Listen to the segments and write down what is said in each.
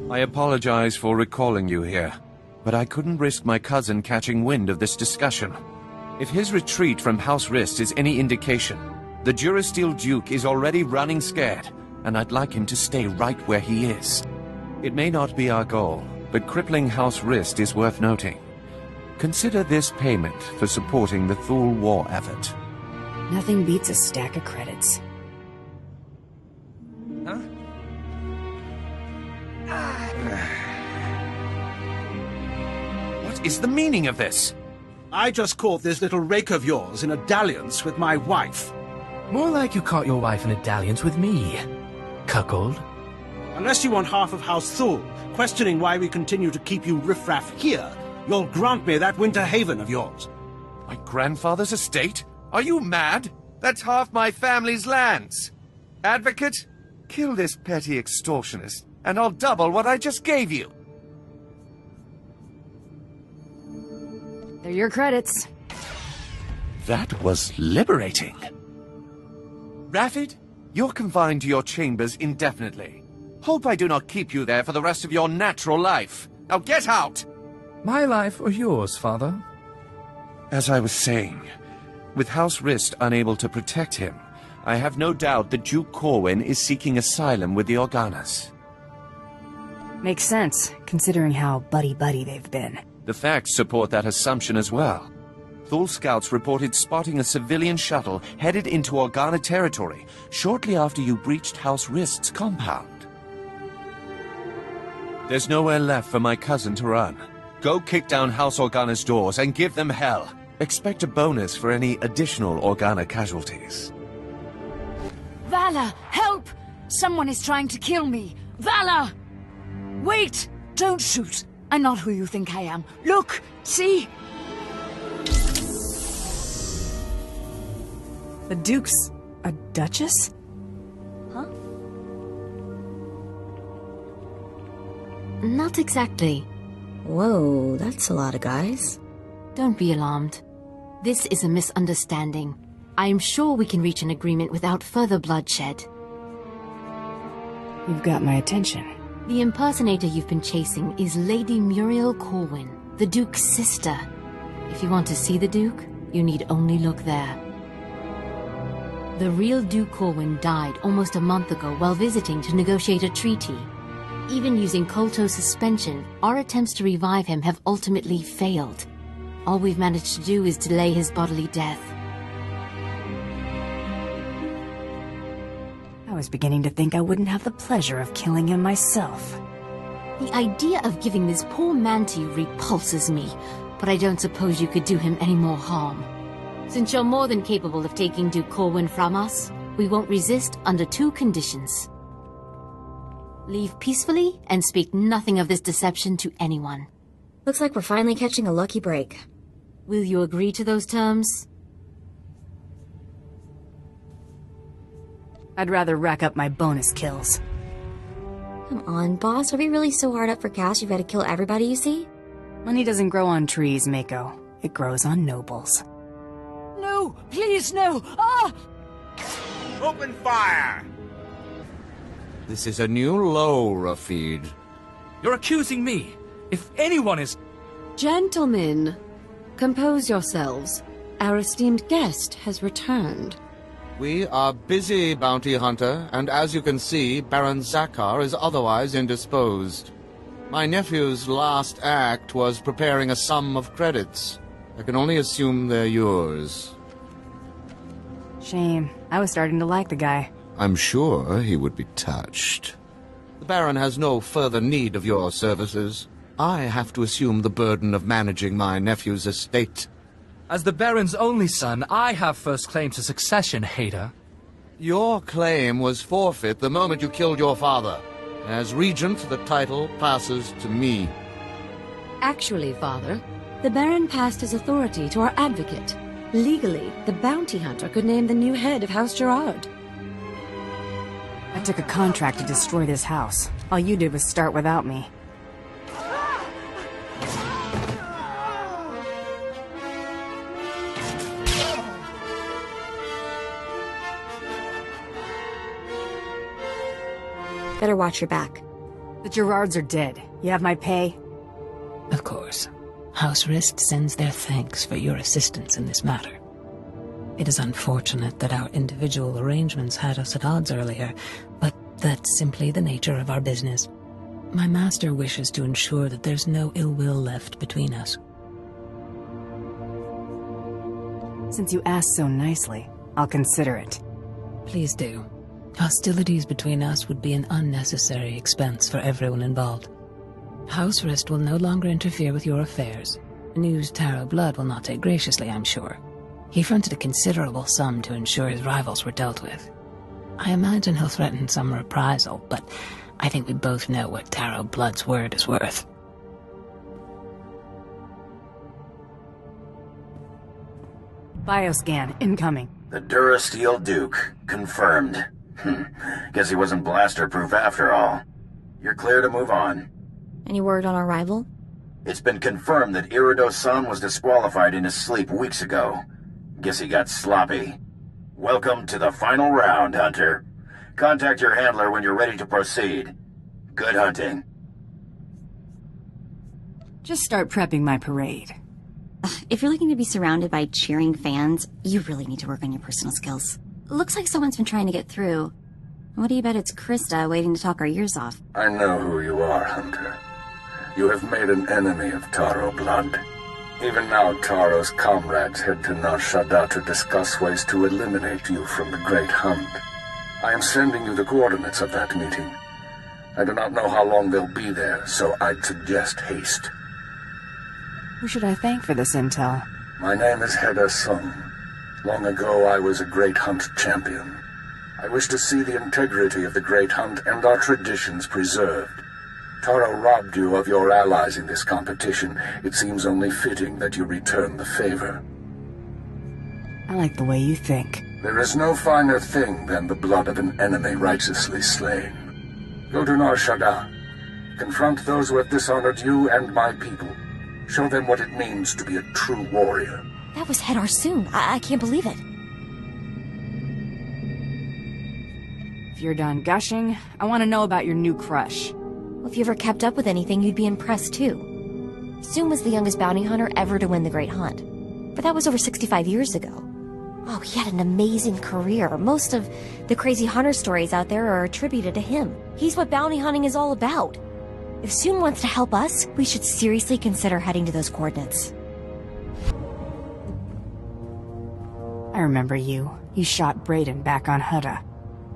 I apologize for recalling you here, but I couldn't risk my cousin catching wind of this discussion. If his retreat from House Rist is any indication, the Durasteel Duke is already running scared, and I'd like him to stay right where he is. It may not be our goal, but crippling House Rist is worth noting. Consider this payment for supporting the Thule war effort. Nothing beats a stack of credits. Huh? What is the meaning of this? I just caught this little rake of yours in a dalliance with my wife. More like you caught your wife in a dalliance with me, cuckold. Unless you want half of House Thule, questioning why we continue to keep you riffraff here, you'll grant me that winter haven of yours. My grandfather's estate? Are you mad? That's half my family's lands. Advocate, kill this petty extortionist, and I'll double what I just gave you. They're your credits. That was liberating. Raffid, you're confined to your chambers indefinitely. Hope I do not keep you there for the rest of your natural life. Now get out! My life or yours, father? As I was saying, with House Rist unable to protect him, I have no doubt that Duke Corwin is seeking asylum with the Organas. Makes sense, considering how buddy-buddy they've been. The facts support that assumption as well. Thule scouts reported spotting a civilian shuttle headed into Organa territory shortly after you breached House Rist's compound. There's nowhere left for my cousin to run. Go kick down House Organa's doors and give them hell. Expect a bonus for any additional Organa casualties. Valor, help! Someone is trying to kill me. Valor! Wait! Don't shoot. I'm not who you think I am. Look! See? The Duke's a duchess? Huh? Not exactly. Whoa, that's a lot of guys. Don't be alarmed. This is a misunderstanding. I am sure we can reach an agreement without further bloodshed. You've got my attention. The impersonator you've been chasing is Lady Muriel Corwin, the Duke's sister. If you want to see the Duke, you need only look there. The real Duke Corwin died almost a month ago while visiting to negotiate a treaty. Even using Kolto suspension, our attempts to revive him have ultimately failed. All we've managed to do is delay his bodily death. I was beginning to think I wouldn't have the pleasure of killing him myself. The idea of giving this poor man to you repulses me, but I don't suppose you could do him any more harm. Since you're more than capable of taking Duke Corwin from us, we won't resist under two conditions. Leave peacefully and speak nothing of this deception to anyone. Looks like we're finally catching a lucky break. Will you agree to those terms? I'd rather rack up my bonus kills. Come on, boss. Are we really so hard up for cash you've got to kill everybody you see? Money doesn't grow on trees, Mako. It grows on nobles. No! Please, no! Ah! Open fire! This is a new low, Rafid. You're accusing me. If anyone is... Gentlemen, compose yourselves. Our esteemed guest has returned. We are busy, Bounty Hunter, and as you can see, Baron Zakar is otherwise indisposed. My nephew's last act was preparing a sum of credits. I can only assume they're yours. Shame. I was starting to like the guy. I'm sure he would be touched. The Baron has no further need of your services. I have to assume the burden of managing my nephew's estate. As the Baron's only son, I have first claim to succession, hater. Your claim was forfeit the moment you killed your father. As regent, the title passes to me. Actually, Father, the Baron passed his authority to our advocate. Legally, the bounty hunter could name the new head of House Gerard. I took a contract to destroy this house. All you did was start without me. Better watch your back. The Gerards are dead. You have my pay? Of course. House Rist sends their thanks for your assistance in this matter. It is unfortunate that our individual arrangements had us at odds earlier, but that's simply the nature of our business. My master wishes to ensure that there's no ill will left between us. Since you asked so nicely, I'll consider it. Please do. Hostilities between us would be an unnecessary expense for everyone involved. House Rist will no longer interfere with your affairs. News Taro Blood will not take graciously, I'm sure. He fronted a considerable sum to ensure his rivals were dealt with. I imagine he'll threaten some reprisal, but I think we both know what Taro Blood's word is worth. Bioscan, incoming. The Durasteel Duke, confirmed. Guess he wasn't blaster-proof after all. You're clear to move on. Any word on our rival? It's been confirmed that Irido-san was disqualified in his sleep weeks ago. Guess he got sloppy. Welcome to the final round, Hunter. Contact your handler when you're ready to proceed. Good hunting. Just start prepping my parade. If you're looking to be surrounded by cheering fans, you really need to work on your personal skills. Looks like someone's been trying to get through. What do you bet it's Krista waiting to talk our ears off? I know who you are, Hunter. You have made an enemy of Taro Blood. Even now, Taro's comrades head to Nar Shaddaa to discuss ways to eliminate you from the Great Hunt. I am sending you the coordinates of that meeting. I do not know how long they'll be there, so I'd suggest haste. Who should I thank for this intel? My name is Heda Sung. Long ago, I was a Great Hunt champion. I wish to see the integrity of the Great Hunt and our traditions preserved. Taro robbed you of your allies in this competition. It seems only fitting that you return the favor. I like the way you think. There is no finer thing than the blood of an enemy righteously slain. Go to Nar Shaddaa. Confront those who have dishonored you and my people. Show them what it means to be a true warrior. That was Hedar Sung. I can't believe it. If you're done gushing, I want to know about your new crush. Well, if you ever kept up with anything, you'd be impressed too. Sung was the youngest bounty hunter ever to win the Great Hunt. But that was over 65 years ago. Oh, he had an amazing career. Most of the crazy hunter stories out there are attributed to him. He's what bounty hunting is all about. If Sung wants to help us, we should seriously consider heading to those coordinates. I remember you. You shot Brayden back on Hutta.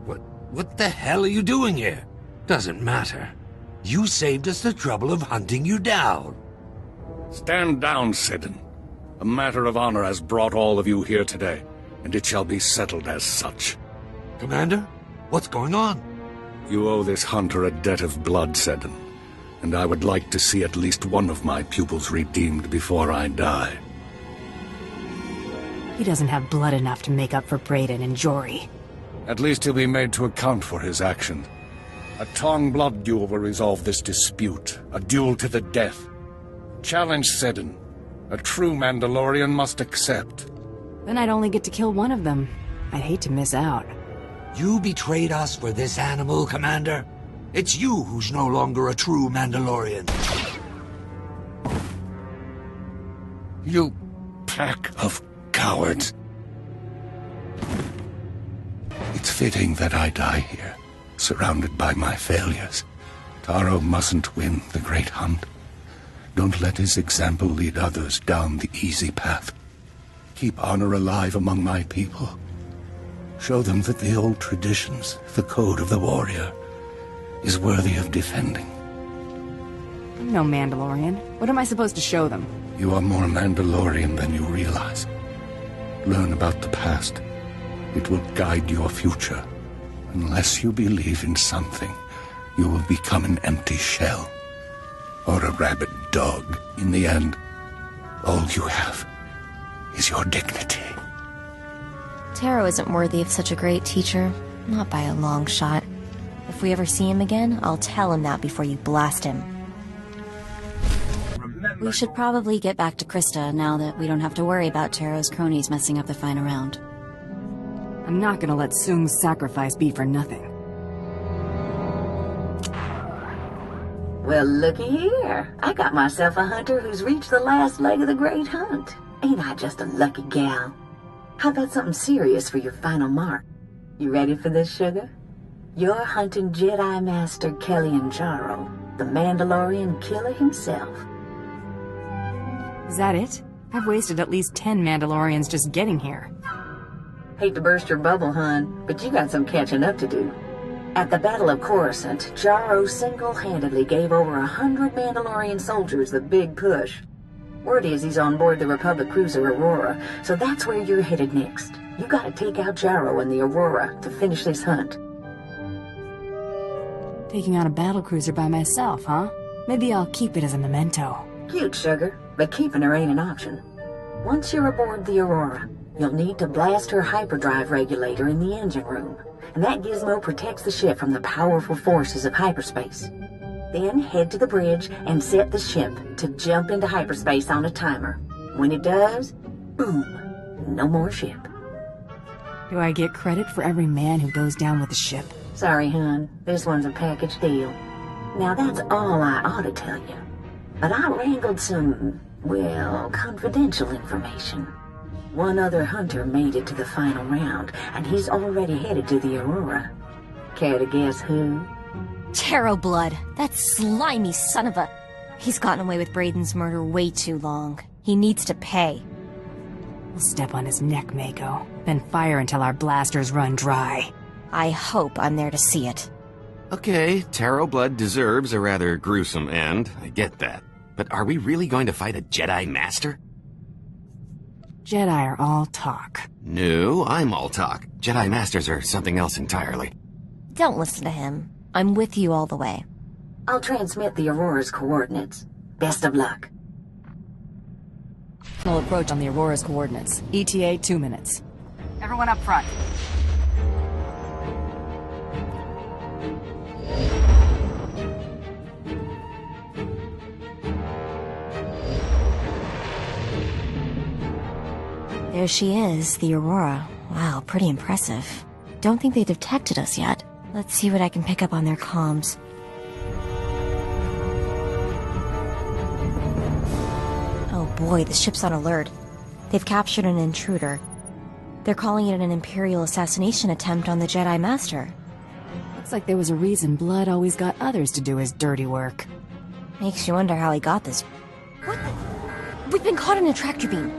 What the hell are you doing here? Doesn't matter. You saved us the trouble of hunting you down. Stand down, Seddon. A matter of honor has brought all of you here today, and it shall be settled as such. Commander, what's going on? You owe this hunter a debt of blood, Seddon, and I would like to see at least one of my pupils redeemed before I die. He doesn't have blood enough to make up for Brayden and Jory. At least he'll be made to account for his actions. A Tong blood duel will resolve this dispute, a duel to the death. Challenge Seddon. A true Mandalorian must accept. Then I'd only get to kill one of them. I'd hate to miss out. You betrayed us for this animal, Commander. It's you who's no longer a true Mandalorian. You pack of cowards. It's fitting that I die here, surrounded by my failures. Taro mustn't win the Great Hunt. Don't let his example lead others down the easy path. Keep honor alive among my people. Show them that the old traditions, the code of the warrior, is worthy of defending. I'm no Mandalorian. What am I supposed to show them? You are more Mandalorian than you realize. Learn about the past. It will guide your future. Unless you believe in something, you will become an empty shell. Or a rabid dog. In the end, all you have is your dignity. Taro isn't worthy of such a great teacher. Not by a long shot. If we ever see him again, I'll tell him that before you blast him. We should probably get back to Krista now that we don't have to worry about Taro's cronies messing up the final round. I'm not gonna let Sung's sacrifice be for nothing. Well, looky here. I got myself a hunter who's reached the last leg of the great hunt. Ain't I just a lucky gal? How about something serious for your final mark? You ready for this, sugar? You're hunting Jedi Master Kilianjaro, the Mandalorian killer himself. Is that it? I've wasted at least 10 Mandalorians just getting here. Hate to burst your bubble, hun, but you got some catching up to do. At the Battle of Coruscant, Jaro single-handedly gave over 100 Mandalorian soldiers the big push. Word is he's on board the Republic cruiser Aurora, so that's where you're headed next. You gotta take out Jaro and the Aurora to finish this hunt. Taking on a battlecruiser by myself, huh? Maybe I'll keep it as a memento. Cute, sugar, but keeping her ain't an option. Once you're aboard the Aurora, you'll need to blast her hyperdrive regulator in the engine room, and that gizmo protects the ship from the powerful forces of hyperspace. Then head to the bridge and set the ship to jump into hyperspace on a timer. When it does, boom, no more ship. Do I get credit for every man who goes down with the ship? Sorry, hun, this one's a package deal. Now that's all I ought to tell you. But I wrangled some, well, confidential information. One other hunter made it to the final round, and he's already headed to the Aurora. Care to guess who? Taro Blood, that slimy son of a... He's gotten away with Brayden's murder way too long. He needs to pay. We'll step on his neck, Mako, then fire until our blasters run dry. I hope I'm there to see it. Okay, Taro Blood deserves a rather gruesome end, I get that. But are we really going to fight a Jedi Master? Jedi are all talk. No, I'm all talk. Jedi Masters are something else entirely. Don't listen to him. I'm with you all the way. I'll transmit the Aurora's coordinates. Best of luck. We'll approach on the Aurora's coordinates. ETA 2 minutes. Everyone up front. There she is, the Aurora. Wow, pretty impressive. Don't think they detected us yet. Let's see what I can pick up on their comms. Oh boy, the ship's on alert. They've captured an intruder. They're calling it an Imperial assassination attempt on the Jedi Master. Looks like there was a reason Blood always got others to do his dirty work. Makes you wonder how he got this. What the? We've been caught in a tractor beam.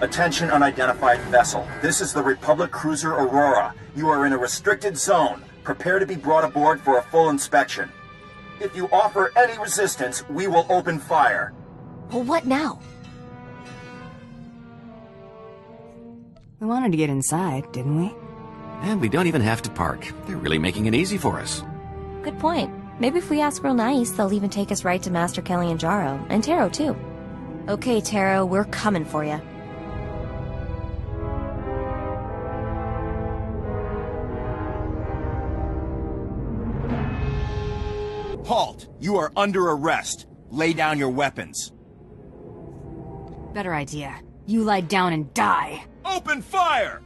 Attention unidentified vessel. This is the Republic cruiser Aurora. You are in a restricted zone. Prepare to be brought aboard for a full inspection. If you offer any resistance, we will open fire. Well, what now? We wanted to get inside, didn't we? And we don't even have to park. They're really making it easy for us. Good point. Maybe if we ask real nice, they'll even take us right to Master Kilianjaro, and Taro too. Okay, Taro, we're coming for you. Halt! You are under arrest. Lay down your weapons. Better idea. You lie down and die. Open fire!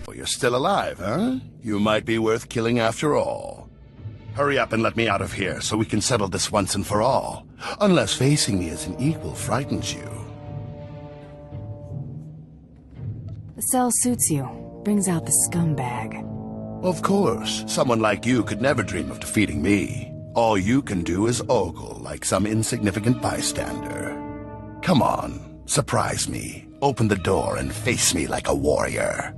Oh, you're still alive, huh? You might be worth killing after all. Hurry up and let me out of here so we can settle this once and for all. Unless facing me as an equal frightens you. The cell suits you. Brings out the scumbag. Of course. Someone like you could never dream of defeating me. All you can do is ogle like some insignificant bystander. Come on, surprise me. Open the door and face me like a warrior.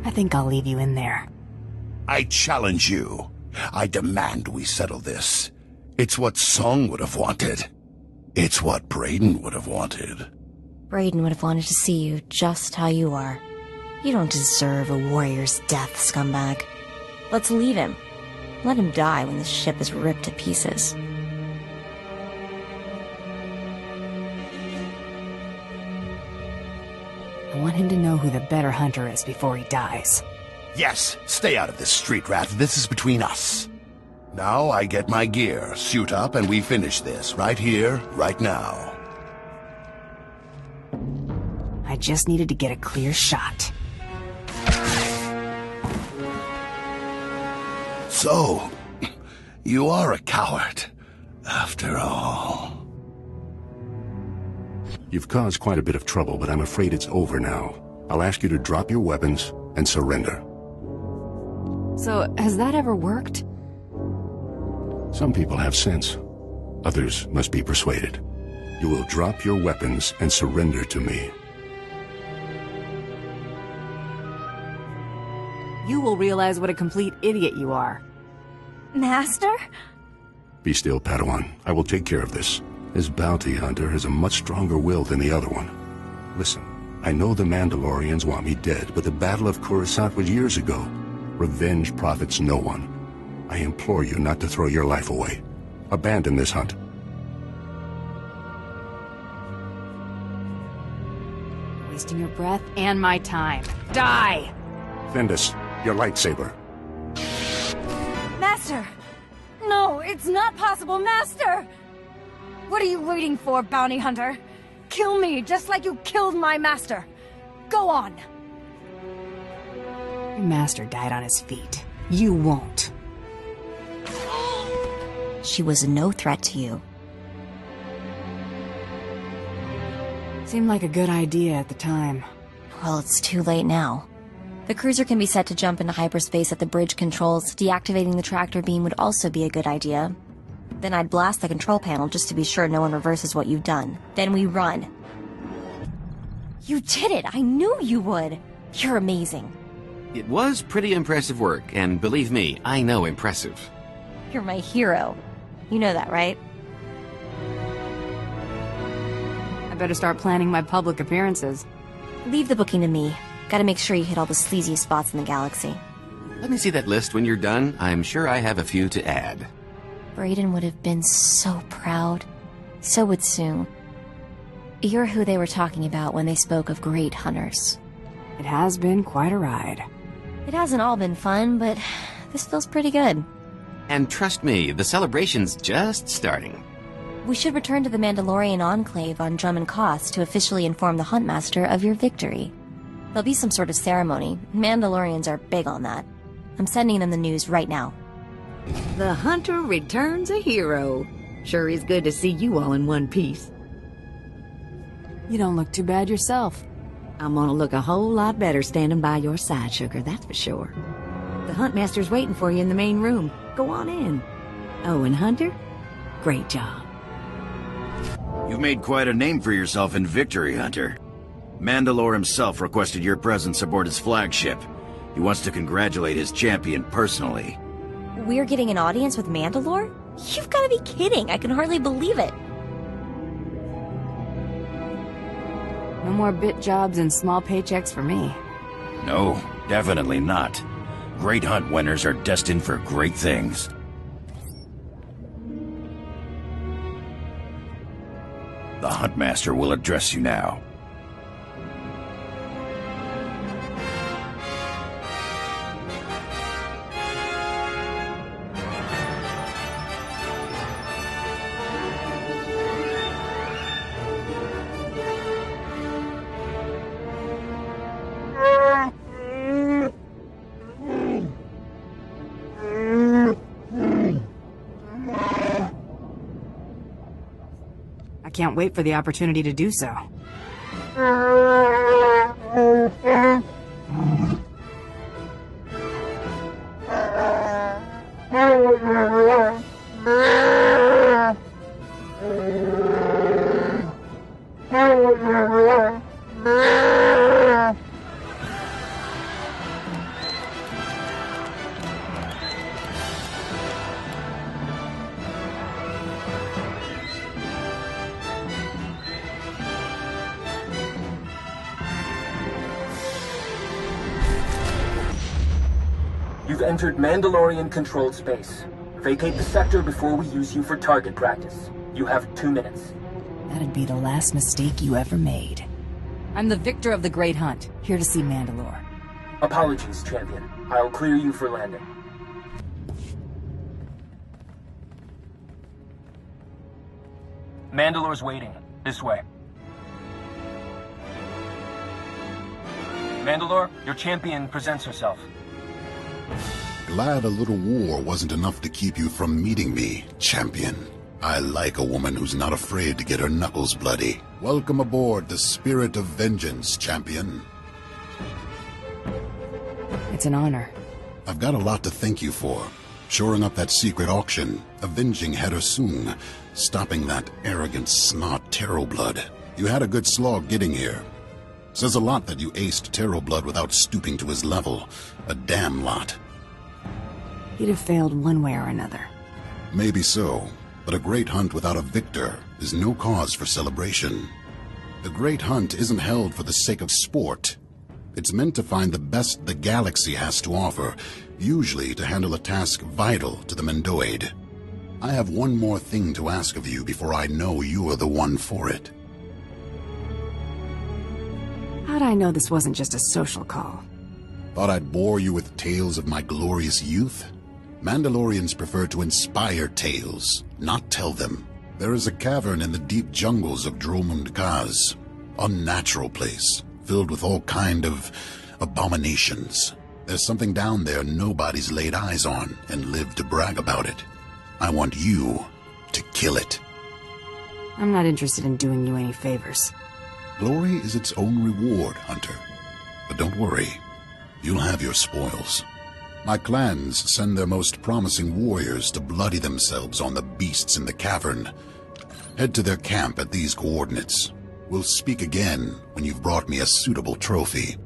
I think I'll leave you in there. I challenge you. I demand we settle this. It's what Song would have wanted. It's what Brayden would have wanted. Brayden would have wanted to see you just how you are. You don't deserve a warrior's death, scumbag. Let's leave him. Let him die when the ship is ripped to pieces. I want him to know who the better hunter is before he dies. Yes, stay out of this, street rat. This is between us. Now I get my gear, suit up, and we finish this right here, right now. I just needed to get a clear shot. So, you are a coward, after all. You've caused quite a bit of trouble, but I'm afraid it's over now. I'll ask you to drop your weapons and surrender. So, has that ever worked? Some people have sense. Others must be persuaded. You will drop your weapons and surrender to me. You will realize what a complete idiot you are. Master? Be still, Padawan. I will take care of this. This bounty hunter has a much stronger will than the other one. Listen, I know the Mandalorians want me dead, but the Battle of Coruscant was years ago. Revenge profits no one. I implore you not to throw your life away. Abandon this hunt. Wasting your breath and my time. Die! Fendus, your lightsaber. Master! No, it's not possible, Master! What are you waiting for, bounty hunter? Kill me, just like you killed my master. Go on. Your master died on his feet. You won't. She was no threat to you. Seemed like a good idea at the time. Well, it's too late now. The cruiser can be set to jump into hyperspace at the bridge controls. Deactivating the tractor beam would also be a good idea. Then I'd blast the control panel just to be sure no one reverses what you've done. Then we run. You did it! I knew you would! You're amazing. It was pretty impressive work, and believe me, I know impressive. You're my hero. You know that, right? I better start planning my public appearances. Leave the booking to me. Gotta make sure you hit all the sleaziest spots in the galaxy. Let me see that list when you're done. I'm sure I have a few to add. Brayden would have been so proud. So would Sue. You're who they were talking about when they spoke of great hunters. It has been quite a ride. It hasn't all been fun, but this feels pretty good. And trust me, the celebration's just starting. We should return to the Mandalorian Enclave on Drummond Koss to officially inform the Huntmaster of your victory. There'll be some sort of ceremony. Mandalorians are big on that. I'm sending them the news right now. The hunter returns a hero. Sure is good to see you all in one piece. You don't look too bad yourself. I'm gonna look a whole lot better standing by your side, Sugar, that's for sure. The Huntmaster's waiting for you in the main room. Go on in. Oh, and Hunter, great job. You've made quite a name for yourself in victory, Hunter. Mandalore himself requested your presence aboard his flagship. He wants to congratulate his champion personally. We're getting an audience with Mandalore? You've gotta be kidding. I can hardly believe it. No more bit jobs and small paychecks for me. No, definitely not. Great hunt winners are destined for great things. The Huntmaster will address you now. I can't wait for the opportunity to do so. You've entered Mandalorian-controlled space. Vacate the sector before we use you for target practice. You have 2 minutes. That'd be the last mistake you ever made. I'm the victor of the Great Hunt, here to see Mandalore. Apologies, champion. I'll clear you for landing. Mandalore's waiting. This way. Mandalore, your champion presents herself. Glad a little war wasn't enough to keep you from meeting me, champion. I like a woman who's not afraid to get her knuckles bloody. Welcome aboard the Spirit of Vengeance, champion. It's an honor. I've got a lot to thank you for. Shoring up that secret auction, avenging Header Sung, stopping that arrogant snot Terroblood. You had a good slog getting here. Says a lot that you aced Terroblood without stooping to his level. A damn lot. He'd have failed one way or another. Maybe so, but a great hunt without a victor is no cause for celebration. The great hunt isn't held for the sake of sport. It's meant to find the best the galaxy has to offer, usually to handle a task vital to the Mendoid. I have one more thing to ask of you before I know you're the one for it. How'd I know this wasn't just a social call? Thought I'd bore you with tales of my glorious youth? Mandalorians prefer to inspire tales, not tell them. There is a cavern in the deep jungles of Dromund Kaz. Unnatural place, filled with all kind of abominations. There's something down there nobody's laid eyes on and lived to brag about it. I want you to kill it. I'm not interested in doing you any favors. Glory is its own reward, Hunter. But don't worry, you'll have your spoils. My clans send their most promising warriors to bloody themselves on the beasts in the cavern. Head to their camp at these coordinates. We'll speak again when you've brought me a suitable trophy.